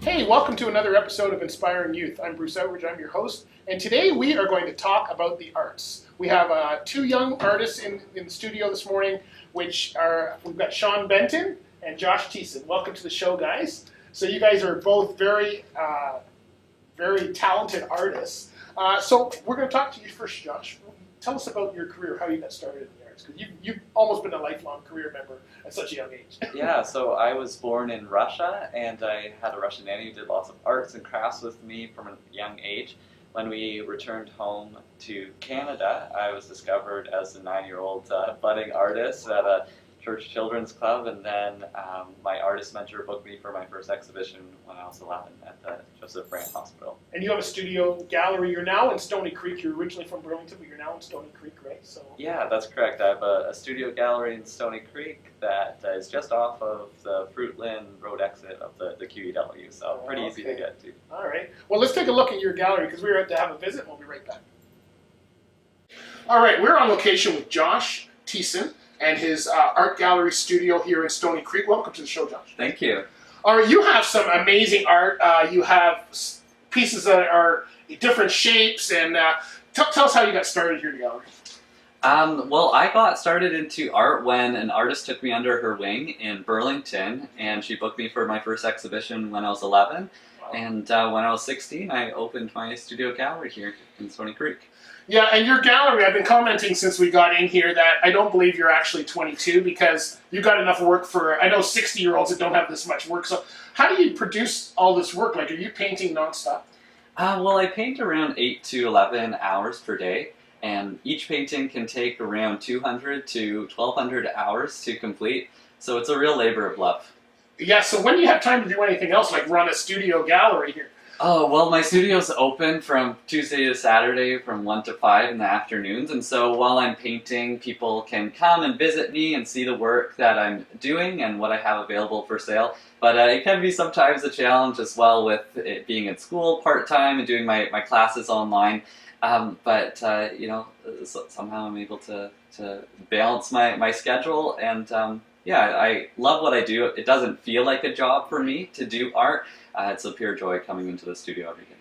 Hey, welcome to another episode of Inspiring Youth. I'm Bruce Outridge, I'm your host, and today we are going to talk about the arts. We have two young artists in the studio this morning, we've got Shawn and Josh Tisa. Welcome to the show, guys. So you guys are both very talented artists. So we're going to talk to you first, Josh. Tell us about your career, how you got started in the arts, because you've almost been a lifelong career member at such a young age. Yeah, so I was born in Russia, and I had a Russian nanny who did lots of arts and crafts with me from a young age. When we returned home to Canada, I was discovered as a 9-year-old budding artist at a church children's club, and then my artist mentor booked me for my first exhibition when I was 11 at the Joseph Brant Hospital. And you have a studio gallery. You're now in Stony Creek. You're originally from Burlington, but you're now in Stony Creek, right? So yeah, that's correct. I have a studio gallery in Stony Creek that is just off of the Fruitland Road exit of the QEW, so pretty easy to get to. All right. Well, let's take a look at your gallery because we're to have a visit. We'll be right back. All right, we're on location with Josh Tisa and his art gallery studio here in Stony Creek. Welcome to the show, Josh. Thank you. All right, you have some amazing art. You have pieces that are different shapes, and tell us how you got started here in the gallery. Well, I got started into art when an artist took me under her wing in Burlington, and she booked me for my first exhibition when I was 11. Wow. And when I was 16, I opened my studio gallery here in Stony Creek. Yeah, and your gallery, I've been commenting since we got in here that I don't believe you're actually 22 because you got enough work for, I know 60-year-olds that don't have this much work. So how do you produce all this work? Like, are you painting nonstop? Well, I paint around 8 to 11 hours per day, and each painting can take around 200 to 1,200 hours to complete. So it's a real labor of love. Yeah, so when do you have time to do anything else, like run a studio gallery here? Oh, well, my studio's open from Tuesday to Saturday from 1 to 5 in the afternoons, and so while I'm painting, people can come and visit me and see the work that I'm doing and what I have available for sale. But it can be sometimes a challenge as well with it being at school part-time and doing my classes online. But you know, somehow I'm able to balance my schedule, and yeah, I love what I do. It doesn't feel like a job for me to do art. It's a pure joy coming into the studio every day.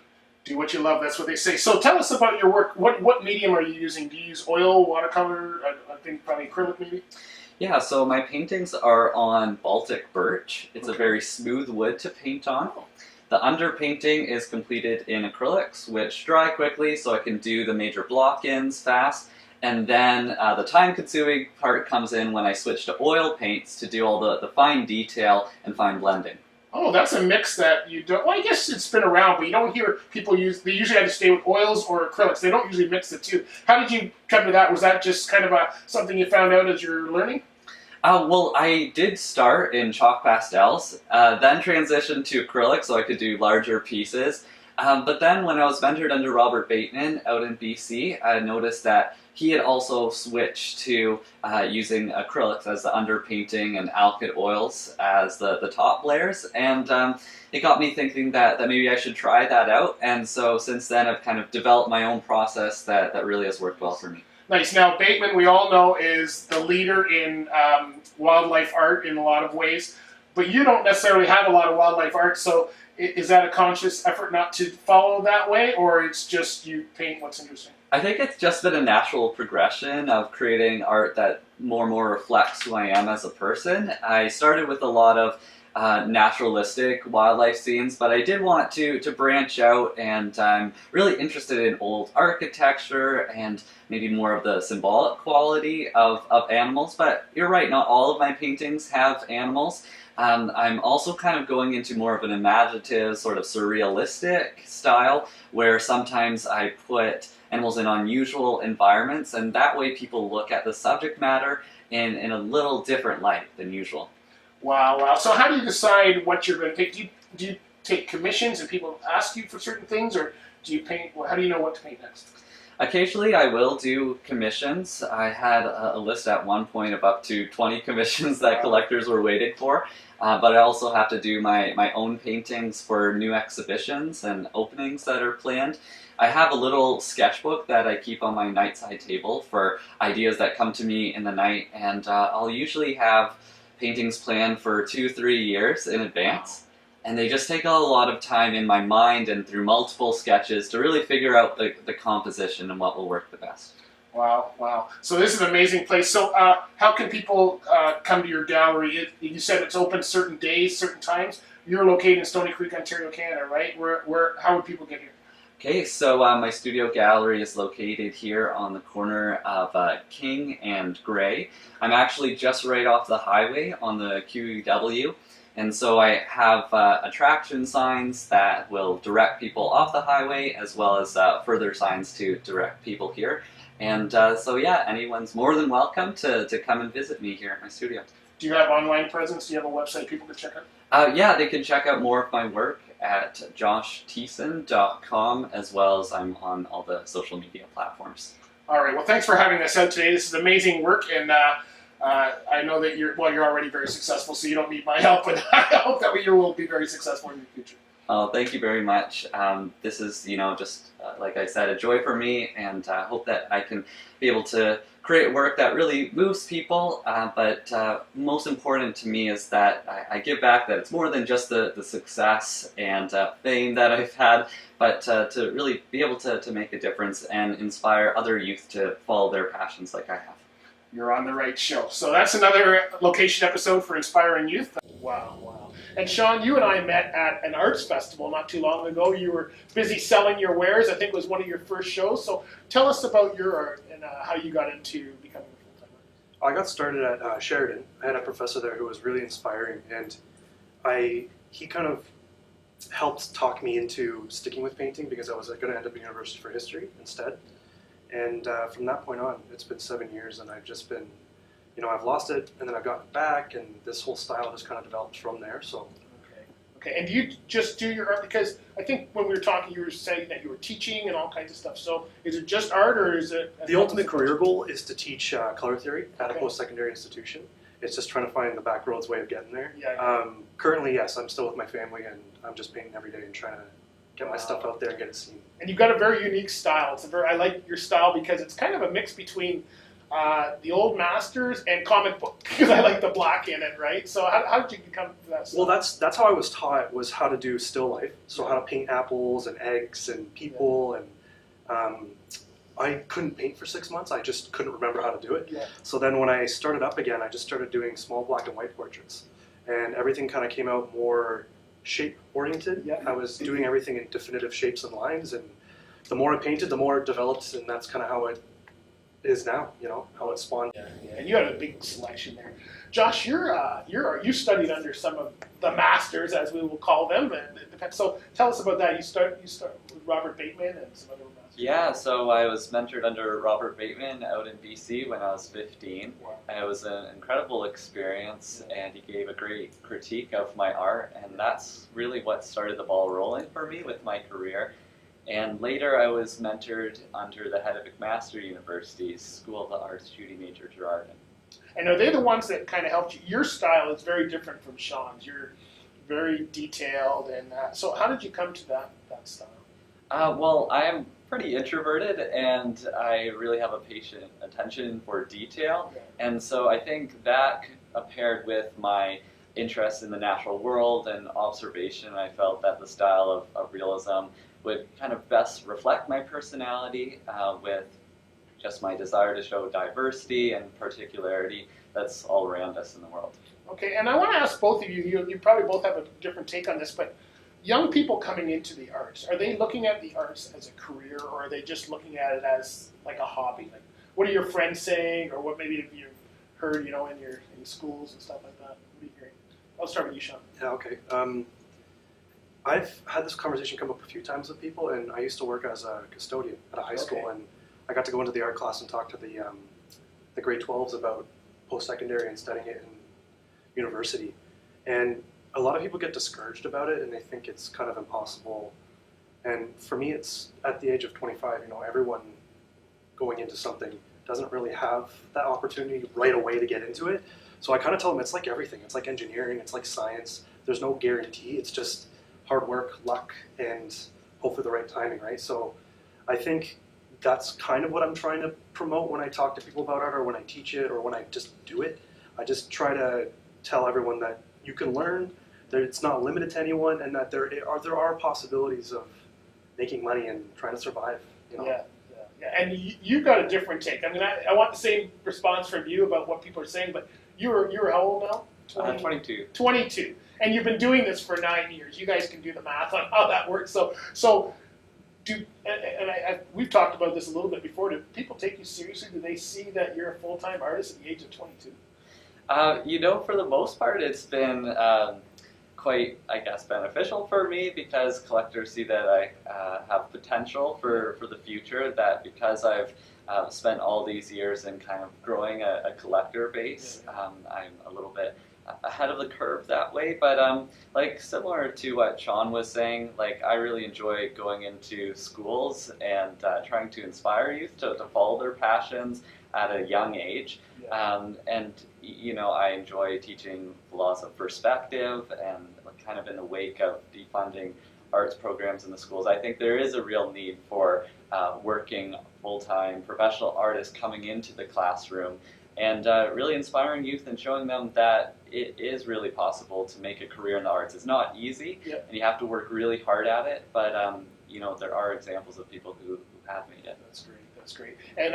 Do what you love, that's what they say. So tell us about your work. What medium are you using? Do you use oil, watercolor, I think probably acrylic maybe? Yeah, so my paintings are on Baltic birch. It's a very smooth wood to paint on. The underpainting is completed in acrylics, which dry quickly so I can do the major block-ins fast. And then the time-consuming part comes in when I switch to oil paints to do all the fine detail and fine blending. Oh, that's a mix that you don't... Well, I guess it's been around, but you don't hear people use... They usually have to stay with oils or acrylics. They don't usually mix the two. How did you come to that? Was that just kind of something you found out as you're learning? Well, I did start in chalk pastels, then transitioned to acrylic so I could do larger pieces. But then when I was mentored under Robert Bateman out in BC, I noticed that he had also switched to using acrylics as the underpainting and alkyd oils as the top layers. And it got me thinking that maybe I should try that out. And so since then I've kind of developed my own process that really has worked well for me. Nice. Now, Bateman, we all know, is the leader in wildlife art in a lot of ways, but you don't necessarily have a lot of wildlife art, so is that a conscious effort not to follow that way, or it's just you paint what's interesting? I think it's just been a natural progression of creating art that more and more reflects who I am as a person. I started with a lot of naturalistic wildlife scenes, but I did want to branch out, and I'm really interested in old architecture and maybe more of the symbolic quality of animals. But you're right, not all of my paintings have animals. I'm also kind of going into more of an imaginative, sort of surrealistic style, where sometimes I put animals in unusual environments, and that way people look at the subject matter in a little different light than usual. Wow. So how do you decide what you're going to paint? Do you take commissions and people ask you for certain things, or do you paint? How do you know what to paint next? Occasionally I will do commissions. I had a list at one point of up to 20 commissions that collectors were waiting for, but I also have to do my own paintings for new exhibitions and openings that are planned. I have a little sketchbook that I keep on my nightside table for ideas that come to me in the night, and I'll usually have paintings planned for 2-3 years in advance. and they just take a lot of time in my mind and through multiple sketches to really figure out the composition and what will work the best. Wow, wow. So this is an amazing place. So how can people come to your gallery? You said it's open certain days, certain times. You're located in Stoney Creek, Ontario, Canada, right? How would people get here? Okay, so my studio gallery is located here on the corner of King and Gray. I'm actually just right off the highway on the QEW, and so I have attraction signs that will direct people off the highway, as well as further signs to direct people here. And so yeah, anyone's more than welcome to come and visit me here at my studio. Do you have online presence? Do you have a website people can check out? Yeah, they can check out more of my work at joshtisa.com, as well as I'm on all the social media platforms. All right, well, thanks for having us out today. This is amazing work, and I know that you're already very successful, so you don't need my help, but I hope that you will be very successful in the future. Oh, thank you very much. This is, just like I said, a joy for me, and I hope that I can be able to create work that really moves people, but most important to me is that I give back, that it's more than just the success and fame that I've had, but to really be able to make a difference and inspire other youth to follow their passions like I have. You're on the right show. So that's another location episode for Inspiring Youth. Wow, wow. And Shawn, you and I met at an arts festival not too long ago. You were busy selling your wares. I think it was one of your first shows. So tell us about your art and how you got into becoming a full-time artist. I got started at Sheridan. I had a professor there who was really inspiring, and he kind of helped talk me into sticking with painting because I was going to end up in university for history instead. And from that point on, it's been 7 years, and I've just been, I've lost it, and then I've gotten it back, and this whole style has kind of developed from there. So. Okay. And do you just do your art? Because I think when we were talking, you were saying that you were teaching and all kinds of stuff. So is it just art, or is it? The ultimate career goal is to teach color theory at a post-secondary institution. It's just trying to find the back roads way of getting there. Yeah. Currently, yes, I'm still with my family, and I'm just painting every day and trying to get my stuff out there and get it seen. And you've got a very unique style. I like your style because it's kind of a mix between the old masters and comic book, because I like the black in it, right? So how did you come to that style? Well, that's how I was taught, was how to do still life. So how to paint apples and eggs and people, and I couldn't paint for 6 months. I just couldn't remember how to do it. Yeah. So then when I started up again, I just started doing small black and white portraits, and everything kind of came out more shape oriented. Yeah. I was doing everything in definitive shapes and lines, and the more I painted, the more it developed, and that's kind of how it is now, how it spawned. Yeah. And you had a big selection there. Josh, you studied under some of the masters, as we will call them. So tell us about that. You start with Robert Bateman and some other masters. Yeah, so I was mentored under Robert Bateman out in BC when I was 15. Wow. And it was an incredible experience, and he gave a great critique of my art, and that's really what started the ball rolling for me with my career. And later I was mentored under the head of McMaster University's School of the Arts, Judy Major Girardin. And are they the ones that kind of helped you? Your style is very different from Shawn's. You're very detailed, and so how did you come to that style? Well, I am pretty introverted, and I really have a patient attention for detail. Yeah. And so I think that paired with my interest in the natural world and observation, I felt that the style of realism would kind of best reflect my personality with just my desire to show diversity and particularity that's all around us in the world. Okay, and I want to ask both of you, you probably both have a different take on this, but young people coming into the arts, are they looking at the arts as a career, or are they just looking at it as like a hobby? Like, what are your friends saying, or what maybe have you heard, in schools and stuff like that? What are you hearing? I'll start with you, Shawn. Yeah, okay. I've had this conversation come up a few times with people, and I used to work as a custodian at a high school, and I got to go into the art class and talk to the grade 12s about post-secondary and studying it in university. And a lot of people get discouraged about it, and they think it's kind of impossible. And for me, it's at the age of 25, everyone going into something doesn't really have that opportunity right away to get into it. So I kind of tell them it's like everything. It's like engineering, it's like science. There's no guarantee. It's just hard work, luck, and hopefully the right timing, right? So I think that's kind of what I'm trying to promote when I talk to people about art, or when I teach it, or when I just do it. I just try to tell everyone that you can learn. it's not limited to anyone, and that there are possibilities of making money and trying to survive. You know? Yeah. And you got a different take. I mean, I want the same response from you about what people are saying, but you're how old now? 22. 22. And you've been doing this for 9 years. You guys can do the math on how that works. So we've talked about this a little bit before. Do people take you seriously? Do they see that you're a full-time artist at the age of 22? You know, for the most part, it's been quite, I guess, beneficial for me because collectors see that I have potential for the future, that because I've spent all these years in kind of growing a collector base, I'm a little bit ahead of the curve that way. But like similar to what Shawn was saying, like I really enjoy going into schools and trying to inspire youth to follow their passions at a young age. And you know, I enjoy teaching the laws of perspective, and kind of in the wake of defunding arts programs in the schools, I think there is a real need for working full-time professional artists coming into the classroom and really inspiring youth and showing them that it is really possible to make a career in the arts. It's not easy, and you have to work really hard at it, but you know, there are examples of people who have made it. That's great. And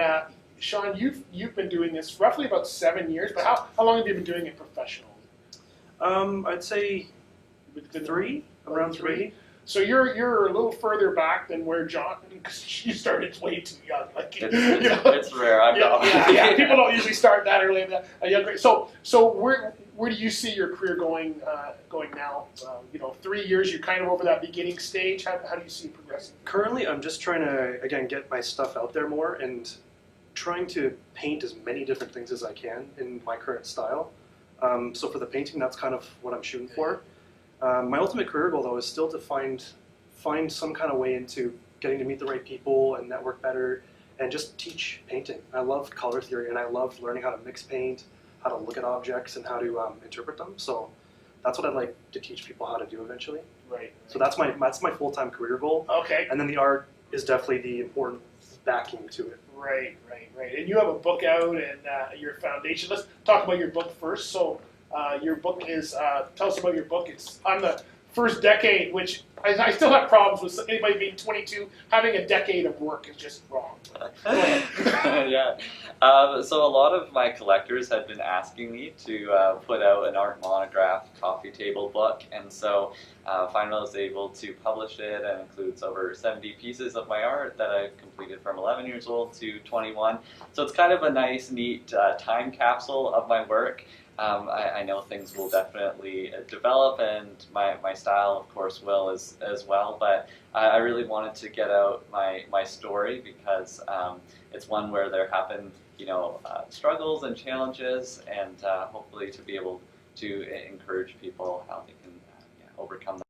Shawn, you've been doing this roughly about 7 years, but how long have you been doing it professionally? I'd say around three. So you're a little further back than where John, because you started way too young. Like, it's rare. I'm not. Yeah, people don't usually start that early at a young age. So where do you see your career going now? 3 years, you're kind of over that beginning stage. How do you see it progressing? Currently, I'm just trying to, again, get my stuff out there more and trying to paint as many different things as I can in my current style. So for the painting, that's kind of what I'm shooting for. My ultimate career goal, though, is still to find some kind of way into getting to meet the right people and network better and just teach painting. I love color theory, and I love learning how to mix paint, how to look at objects, and how to interpret them. So that's what I'd like to teach people how to do eventually. Right. So that's my full-time career goal. Okay. And then the art is definitely the important backing to it. Right. And you have a book out and your foundation. Let's talk about your book first. So your book is, tell us about your book. It's on the first decade, which I still have problems with anybody being 22. Having a decade of work is just wrong. Yeah. So a lot of my collectors had been asking me to put out an art monograph coffee table book, and so finally I was able to publish it, and it includes over 70 pieces of my art that I've completed from 11 years old to 21. So it's kind of a nice, neat time capsule of my work. I know things will definitely develop, and my style, of course, will as well, but I really wanted to get out my story because it's one where there have been, struggles and challenges, and hopefully to be able to encourage people how they can overcome them.